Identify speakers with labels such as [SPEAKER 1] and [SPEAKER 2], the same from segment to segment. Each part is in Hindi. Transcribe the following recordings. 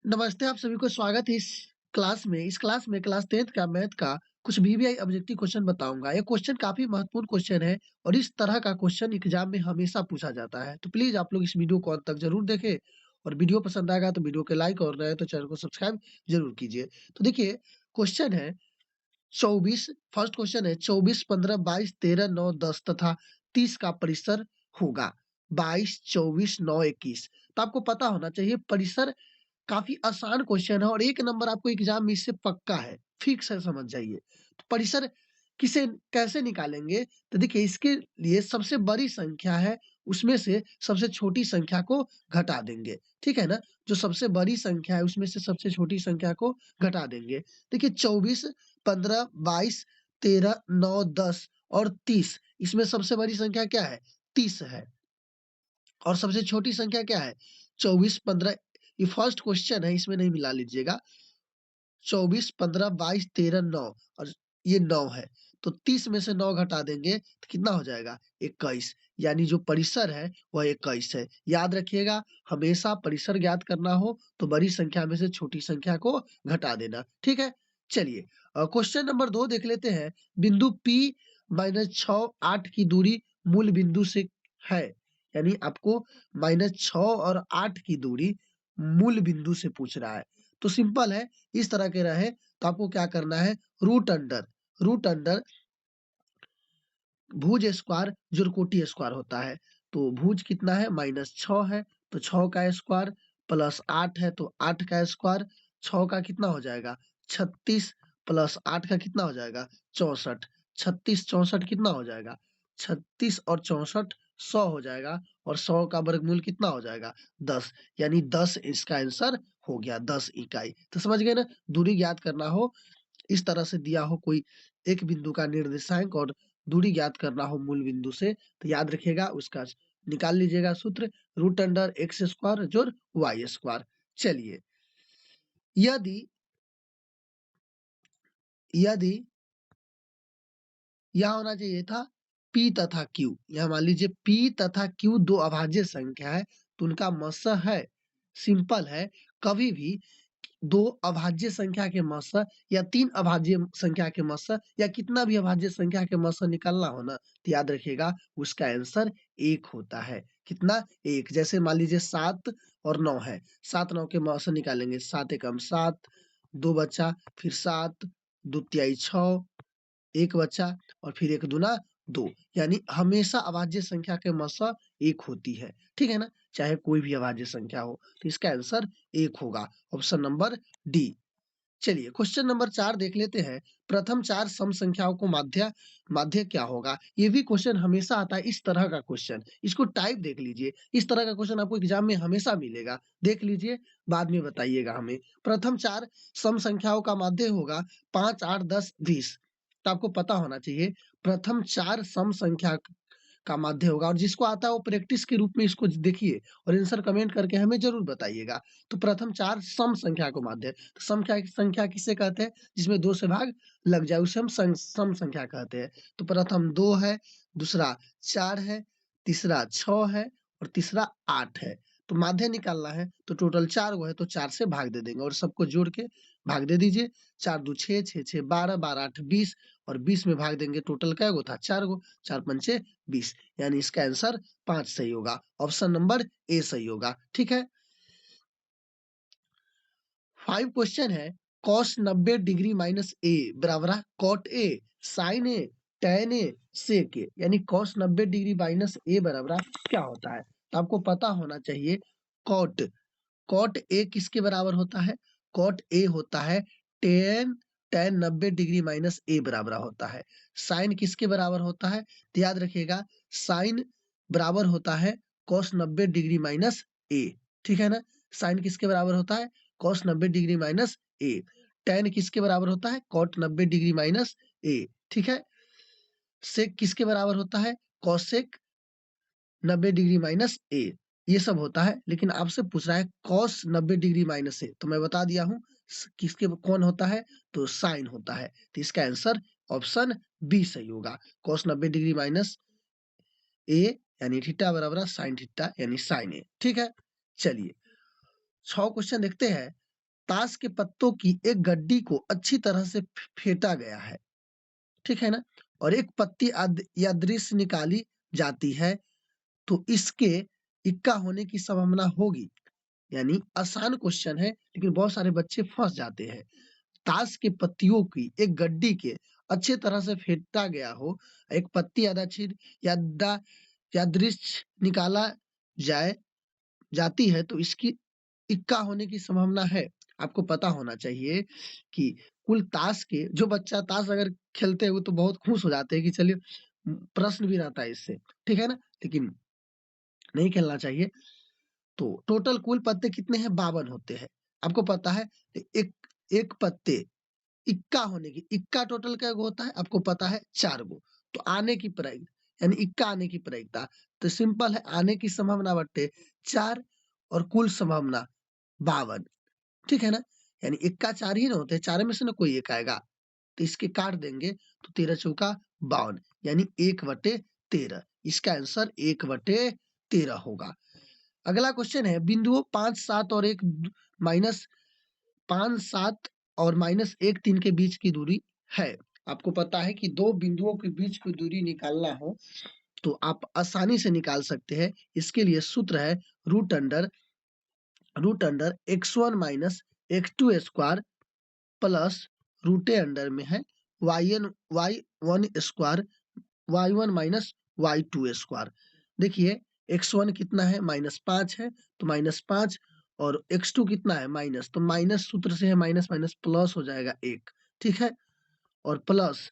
[SPEAKER 1] नमस्ते, आप सभी को स्वागत है इस क्लास में क्लास 10th का मैथ का कुछ वीवीआई ऑब्जेक्टिव क्वेश्चन बताऊँगा। ये क्वेश्चन काफ़ी महत्वपूर्ण क्वेश्चन है और इस तरह का क्वेश्चन एग्ज़ाम में हमेशा पूछा जाता है। तो प्लीज़ आप लोग इस वीडियो को अंत तक ज़रूर देखें और वीडियो पसंद आएगा तो वीडियो को लाइक और नए तो चैनल को सब्सक्राइब ज़रूर कीजिए। तो देखिए क्वेश्चन है 24 फर्स्ट क्वेश्चन है 24, 15, 22, 13, 9, 10 तथा 30 का परिसर होगा। 22, 24, 9, 21 तो आपको पता होना चाहिए परिसर काफ़ी आसान क्वेश्चन है और 1 नंबर आपको एग्ज़ाम में इससे पक्का है, फिक्स है समझ जाइए। तो परिसर किसे कैसे निकालेंगे? तो देखिए इसके लिए सबसे बड़ी संख्या है, उसमें से सबसे छोटी संख्या को घटा देंगे, ठीक है ना? जो सबसे बड़ी संख्या है उसमें से सबसे छोटी संख्या को घटा देंगे। देखिए 24, 15, 22, 13, 9, 10 और 30 इसमें सबसे बड़ी संख्या क्या है? 30 है। और सबसे छोटी संख्या क्या है? 24, 15 ये फर्स्ट क्वेश्चन है इसमें नहीं मिला लीजिएगा। 24, 15, 22, 13, 9 और ये 9 है। तो 30 में से 9 घटा देंगे तो कितना हो जाएगा? 21 यानी जो परिसर है वह 21 है। याद रखिएगा हमेशा परिसर ज्ञात करना हो तो बड़ी संख्या में से छोटी संख्या को घटा देना। ठीक है? चलिए क्वेश्चन नंबर 2 देख लेते हैं। बिंदु P -6 8 की दूरी मूल बिंदु से है। यानी आपको -6 और 8 की दूरी मूल बिंदु से पूछ रहा है। तो सिंपल है इस तरह के रहे तो आपको क्या करना है रूट अंडर भुज स्क्वायर जोड़ कोटि स्क्वायर होता है। तो भुज कितना है -6 है तो 6 का स्क्वायर प्लस 8 है तो 8 का स्क्वायर 6 का कितना हो जाएगा 36 प्लस 8 का कितना हो जाएगा 64 36 64 कितना हो जाएगा 36 और 64 100 हो जाएगा और 100 का वर्गमूल कितना हो जाएगा 10 यानी 10 इसका आंसर हो गया 10 इकाई। तो समझ गए ना दूरी ज्ञात करना हो इस तरह से दिया हो कोई एक बिंदु का निर्देशांक और दूरी ज्ञात करना हो मूल बिंदु से तो याद रखिएगा उसका निकाल लीजिएगा सूत्र रूट अंडर एक्स स्क्वायर जोड़ वाई स्क्वायर। चलिए यदि यदि यहाँ होना चाहिए था P तथा Q। यहाँ मान लीजिए P तथा Q दो अभाज्य संख्या है तो उनका मस्सा है। सिंपल है कभी भी दो अभाज्य संख्या के मस्सा या तीन अभाज्य संख्या के मस्सा या कितना भी अभाज्य संख्या के मस्सा निकालना हो ना तो याद रखिएगा उसका आंसर 1 होता है। कितना 1 जैसे मान लीजिए 7 और 9 है 7 9 के मस्सा निकालेंगे 7 एकम 7 2 बचा फिर 7 2 तिहाई 6 1 बचा और फिर 1 दूना 2 यानी हमेशा अभाज्य संख्या के मस्सा 1 होती है। ठीक है ना? चाहे कोई भी अभाज्य संख्या हो। तो इसका आंसर 1 होगा। Option number D. चलिए क्वेश्चन नंबर 4 देख लेते हैं। प्रथम 4 सम संख्याओं को माध्य माध्य क्या होगा? ये भी क्वेश्चन हमेशा आता है इस तरह का क्वेश्चन। इसको टाइप देख लीजिए। इस तरह का क्वेश्चन आपको एग्जाम में हमेशा मिलेगा। देख लीजिए बाद में बताइएगा हमें। प्रथम 4 सम संख्याओं का माध्य होगा 5, 8, 10, 20। तो आपको पता होना चाहिए प्रथम 4 सम संख्या का माध्य होगा और जिसको आता है वो प्रैक्टिस के रूप में इसको देखिए और आंसर कमेंट करके हमें ज़रूर बताइएगा। तो प्रथम 4 सम संख्या को माध्य तो संख्या संख्या किसे कहते हैं? जिसमें 2 से भाग लग जाए उसे हम सम संख्या कहते हैं। तो प्रथम 2 है, दूसरा 4 है, तीसरा 6 है और तीसरा 8 है। तो माध्य निकालना है तो टोटल 4 गो है तो 4 से भाग दे देंगे और सबको जोड़ के भाग दे दीजिए। 4 दूनी 6, 6 6 12, 12 8 20 और 20 में भाग देंगे टोटल कै गो था 4 गो। 4 पंचे 20 यानी इसका आंसर 5 सही होगा। ऑप्शन नंबर ए सही होगा। ठीक है? 5 क्वेश्चन है कॉस 90 डिग्री माइनस ए बराबर है cot A sine A tan A sec A यानी कॉस 90 डिग्री माइनस ए बराबर क्या होता है? तो आपको पता होना चाहिए कॉट कॉट ए किसके बराबर होता है? कॉट ए होता है tan tan 90 degree minus A बराबर होता है। साइन किसके बराबर होता है? तो याद रखिएगा साइन बराबर होता है कॉस 90 डिग्री माइनस ए। ठीक है ना? साइन किसके बराबर होता है? कॉस 90 डिग्री माइनस ए। tan किसके बराबर होता है? कॉट 90 डिग्री माइनस ए। ठीक है? सेक किसके बराबर होता है? कॉसेक 90 डिग्री माइनस ए। ये सब होता है लेकिन आपसे पूछ रहा है कॉस 90 डिग्री माइनस ए तो मैं बता दिया हूँ किसके कौन होता है तो साइन होता है। तो इसका आंसर ऑप्शन बी सही होगा। कॉस 90 डिग्री माइनस ए यानी थीटा बराबर साइन थीटा यानी साइन ए। ठीक है? चलिए 6 क्वेश्चन देखते हैं। ताश के पत्तों की एक गड्डी को अच्छी तरह से फेंटा गया है, ठीक है ना? और एक पत्ती यादृच्छिक निकाली जाती है, तो इसके इक्का होने की संभावना होगी। यानी आसान क्वेश्चन है, लेकिन बहुत सारे बच्चे फँस जाते हैं। ताश के पत्तियों की एक गड्डी के अच्छी तरह से फेंटा गया हो, एक पत्ती यादृच्छिक निकाला जाए जाती है, तो इसकी इक्का होने की संभावना है। आपको पता होना चाहिए कि कुल ताश के जो बच्चा ताश अगर खेलते हैं वो तो बहुत खुश हो जाते हैं कि चलिए प्रश्न भी रहता है इससे, ठीक है ना? लेकिन नहीं खेलना चाहिए। तो टोटल कुल पत्ते कितने हैं? 52 होते हैं। आपको पता है एक एक पत्ते इक्का होने की इक्का टोटल क्या होता है? आपको पता है 4 गो। तो आने की प्रायिकता यानी इक्का आने की प्रायिकता तो सिंपल है, आने की संभावना बट्टे 4 और कुल संभावना 52, ठीक है ना? यानी इक्का 4 ही ना होते हैं, 4 में से ना कोई एक आएगा। तो इसके काट देंगे तो 13 चौका 52 यानी 1/13। इसका आंसर 1/13 होगा। अगला क्वेश्चन है बिंदुओं 5, 7 और 1 माइनस 5, 7 और -1, 3 के बीच की दूरी है। आपको पता है कि 2 बिंदुओं के बीच की दूरी निकालना हो तो आप आसानी से निकाल सकते हैं। इसके लिए सूत्र है root under x1 minus x2 square plus रूटे अंडर में है y1 square y1 minus y2 square. देखिए x1 कितना है? -5 है, तो -5 और x2 कितना है? माइनस, तो माइनस सूत्र से है माइनस माइनस प्लस हो जाएगा 1, ठीक है? और प्लस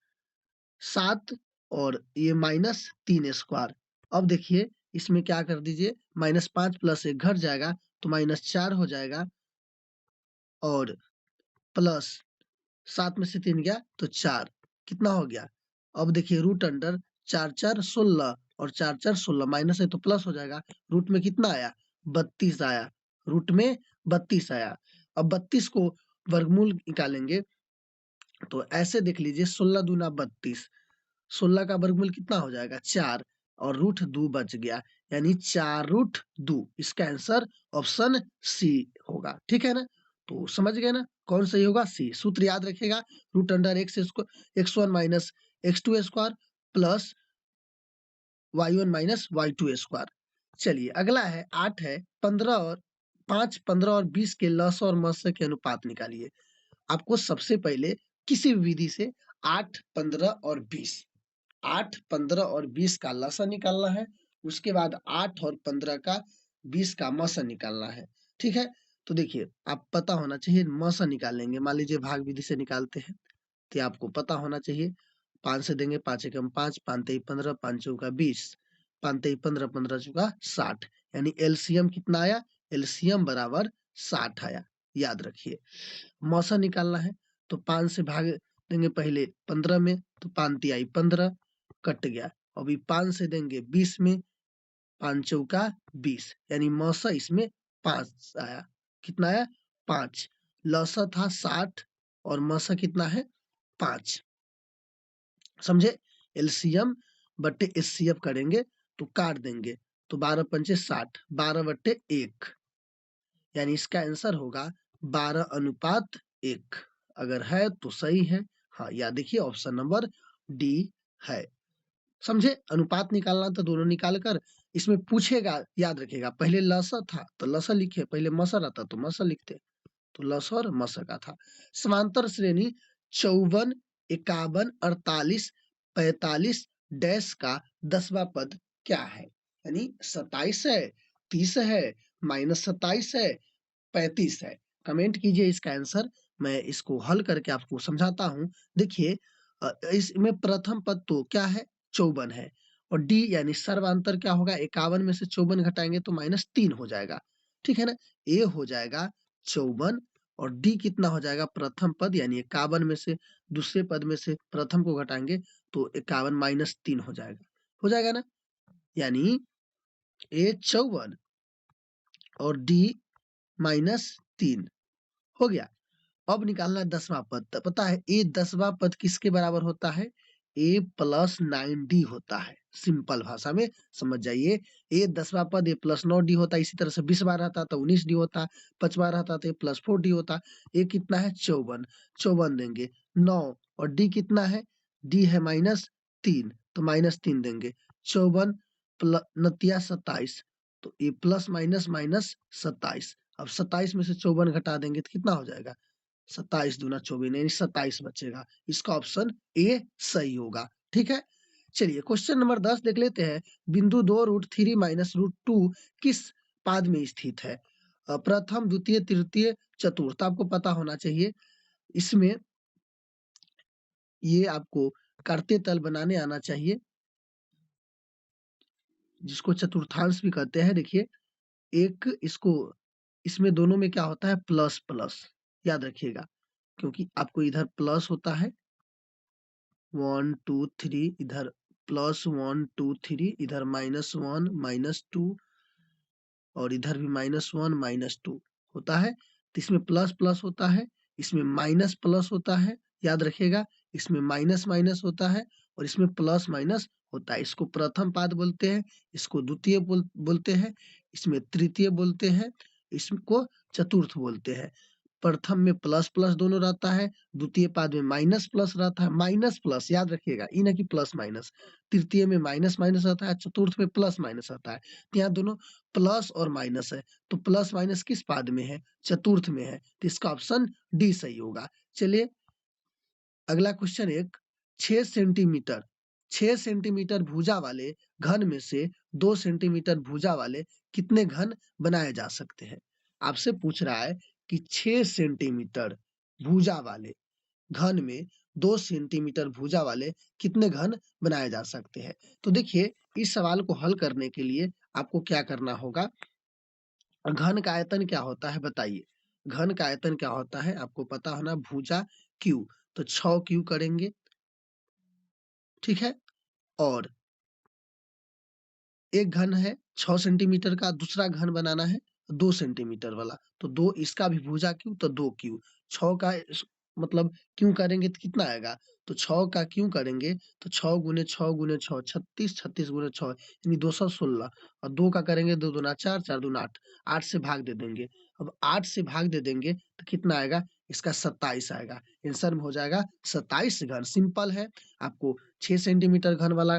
[SPEAKER 1] 7 और ये -3 स्क्वायर। अब देखिए इसमें क्या कर दीजिए, -5 प्लस 1 घट जाएगा तो -4 हो जाएगा और प्लस 7 में से 3 गया तो 4, कितना हो गया? अब देखिए रूट अंडर 4 4 16 और 4 4 16 माइनस है तो प्लस हो जाएगा। रूट में कितना आया? 32 आया। रूट में 32 आया। अब 32 को वर्गमूल निकालेंगे तो ऐसे देख लीजिए 16 दूना 32, 16 का वर्गमूल कितना हो जाएगा? 4 और रूट 2 बच गया, यानी 4 रूट 2। इसका आंसर ऑप्शन सी होगा, ठीक है ना? तो समझ गए ना कौन सही होगा? सी। सूत्र याद रखिएगा root under x1 minus x2 square plus y1 minus y2 square. चलिए अगला है 8 है 15 और 5, 15 और 20 के लस और मस के अनुपात निकालिए। आपको सबसे पहले किसी भी विधि से 8, 15 और 20 8, 15 और 20 का लसा निकालना है। उसके बाद 8 और 15 का 20 का मसा निकालना है, ठीक है? तो देखिए आप पता होना चाहिए मसा निकालेंगे। मान लीजिए भाग विधि से निकालते हैं तो आपको पता होना चाहिए 5 से देंगे 5 एकम 5, 5 तेई 15, 5 चौका 20, 5 तेई 15, 15 चौका 60, यानी एलसीएम कितना आया? एलसीएम बराबर 60 आया। याद रखिए मौसा निकालना है तो 5 से भाग देंगे पहले 15 में तो 5 तिहाई 15 कट गया। अभी 5 से देंगे 20 में, 5 चौका 20 यानी मौसा इसमें 5 आया। कितना आया? 5। लौसा था 60 और मौसा कितना है? 5। समझे? एलसीएम बट्टे एचसीएफ करेंगे तो काट देंगे तो 12 पंचे 60, 12/1 यानी इसका आंसर होगा 12:1। अगर है तो सही है। हाँ, या देखिए ऑप्शन नंबर डी है। समझे? अनुपात निकालना तो दोनों निकाल कर इसमें पूछेगा, याद रखिएगा पहले लसा था तो लसा लिखे, पहले मसा रहता तो मसा लिखते, तो लस और मस का था। समांतर श्रेणी 54, 51, 48, 45 डैश का 10वां पद क्या है? यानी 27 है, 30 है, -27 है, 35 है। कमेंट कीजिए इसका आंसर। मैं इसको हल करके आपको समझाता हूँ। देखिए इसमें प्रथम पद तो क्या है? 54 है और डी यानी सर्वांतर क्या होगा? 51 में से 54 घटाएंगे तो -3 हो जाएगा, ठीक है ना? ए हो जाएगा 54 और डी कितना हो जाएगा? प्रथम पद यानी 51 में से दूसरे पद में से प्रथम को घटाएंगे तो 51 -3 हो जाएगा। हो जाएगा ना? यानी ए 54 और डी -3 हो गया। अब निकालना है 10वां पद। तो पता है ए 10वां पद किसके बराबर होता है? a प्लस 9d होता है। सिंपल भाषा में समझ जाइए। a 10वां पद a प्लस 9d होता है। इसी तरह से 20वां रहता तो 19d होता, 5वां रहता तो a प्लस 4d होता। a कितना है 54, 54 देंगे। 9 और d कितना है, d है -3 तो -3 देंगे। 54 नतिया 27 तो a प्लस माइनस माइनस 27। अब 27 में से 54 घटा देंगे तो कितना हो जाएगा, 27 दूना 24 यानी 27 बचेगा। इसका ऑप्शन ए सही होगा। ठीक है, चलिए क्वेश्चन नंबर 10 देख लेते हैं। बिंदु 2 √3 माइनस √2 किस पाद में स्थित है? प्रथम, द्वितीय, तृतीय, चतुर्थ आपको पता होना चाहिए। इसमें ये आपको कर्ते तल बनाने आना चाहिए, जिसको चतुर्थांश भी कहते हैं। देखिए एक इसको, इसमें दोनों में क्या होता है, प्लस प्लस, याद रखिएगा, क्योंकि आपको इधर प्लस होता है 1 2 3, इधर प्लस 1 2 3, इधर -1 -2 और इधर भी -1 -2 होता है। तो इसमें प्लस प्लस होता है, इसमें माइनस प्लस होता है, याद रखिएगा। इसमें माइनस माइनस होता है और इसमें प्लस माइनस होता है। इसको प्रथम पाद बोलते हैं, इसको द्वितीय बोलते हैं, इसमें तृतीय बोलते हैं, इसको चतुर्थ बोलते हैं। प्रथम में प्लस प्लस दोनों रहता है, द्वितीय पाद में माइनस प्लस रहता है, माइनस प्लस याद रखिएगा, ई ना कि प्लस माइनस। तृतीय में माइनस माइनस रहता है, चतुर्थ में प्लस माइनस रहता है। तो यहाँ दोनों प्लस और माइनस है, तो प्लस माइनस किस पाद में है, चतुर्थ में है। तो इसका ऑप्शन डी सही होगा। चलिए अगला क्वेश्चन एक, 6 सेंटीमीटर 6 सेंटीमीटर भुजा वाले घन में से 2 सेंटीमीटर भुजा वाले कितने घन बनाए जा सकते हैं? आपसे पूछ रहा है कि 6 सेंटीमीटर भुजा वाले घन में 2 सेंटीमीटर भुजा वाले कितने घन बनाए जा सकते हैं? तो देखिए इस सवाल को हल करने के लिए आपको क्या करना होगा, घन का आयतन क्या होता है बताइए? घन का आयतन क्या होता है आपको पता होना, भुजा क्यू, तो 6 क्यू करेंगे, ठीक है? और एक घन है 6 सेंटीमीटर का, दूसरा घन बनाना है 2 सेंटीमीटर वाला, तो 2 इसका भी भुजा क्यू तो 2 क्यू। 6 का मतलब क्यों करेंगे तो कितना आएगा? तो 6 का क्यों करेंगे तो 6 गुने 6 गुने 6 36, 36 गुने 6 यानी 216 और 2 का करेंगे 2 दूना 4, 4 दूना 8, 8 से भाग दे देंगे। अब 8 से भाग दे देंगे तो कितना आएगा? इसका 27 आएगा। आंसर में हो जाएगा 27 घन। सिंपल है, आपको 6 सेंटीमीटर घन वाला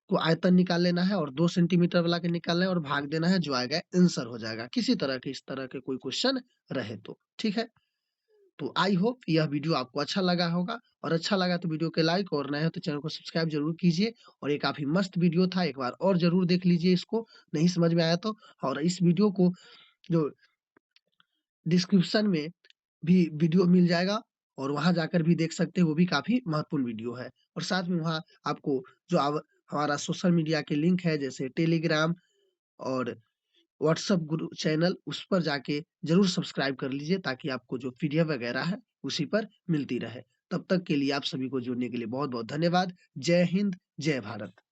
[SPEAKER 1] को आयतन निकाल लेना है और 2 सेंटीमीटर वाला के निकालना है और भाग देना है, जो आएगा आंसर हो जाएगा। किसी तरह के इस तरह के कोई क्वेश्चन रहे तो, ठीक है? तो आई होप यह वीडियो आपको अच्छा लगा होगा, और अच्छा लगा तो वीडियो को लाइक और नए हो तो चैनल को सब्सक्राइब जरूर कीजिए। और ये काफी मस्त वीडियो था, एक बार और जरूर देख लीजिए इसको, नहीं समझ में आया तो। और इस वीडियो को जो डिस्क्रिप्शन में भी वीडियो मिल जाएगा और वहां जाकर भी देख सकते हैं, वो भी काफी महत्वपूर्ण वीडियो है। और साथ में वहां आपको जो हमारा सोशल मीडिया के लिंक है, जैसे टेलीग्राम और व्हाट्सएप ग्रुप चैनल, उस पर जाके ज़रूर सब्सक्राइब कर लीजिए, ताकि आपको जो पीडीएफ वगैरह है उसी पर मिलती रहे। तब तक के लिए आप सभी को जुड़ने के लिए बहुत-बहुत धन्यवाद। जय हिंद, जय भारत।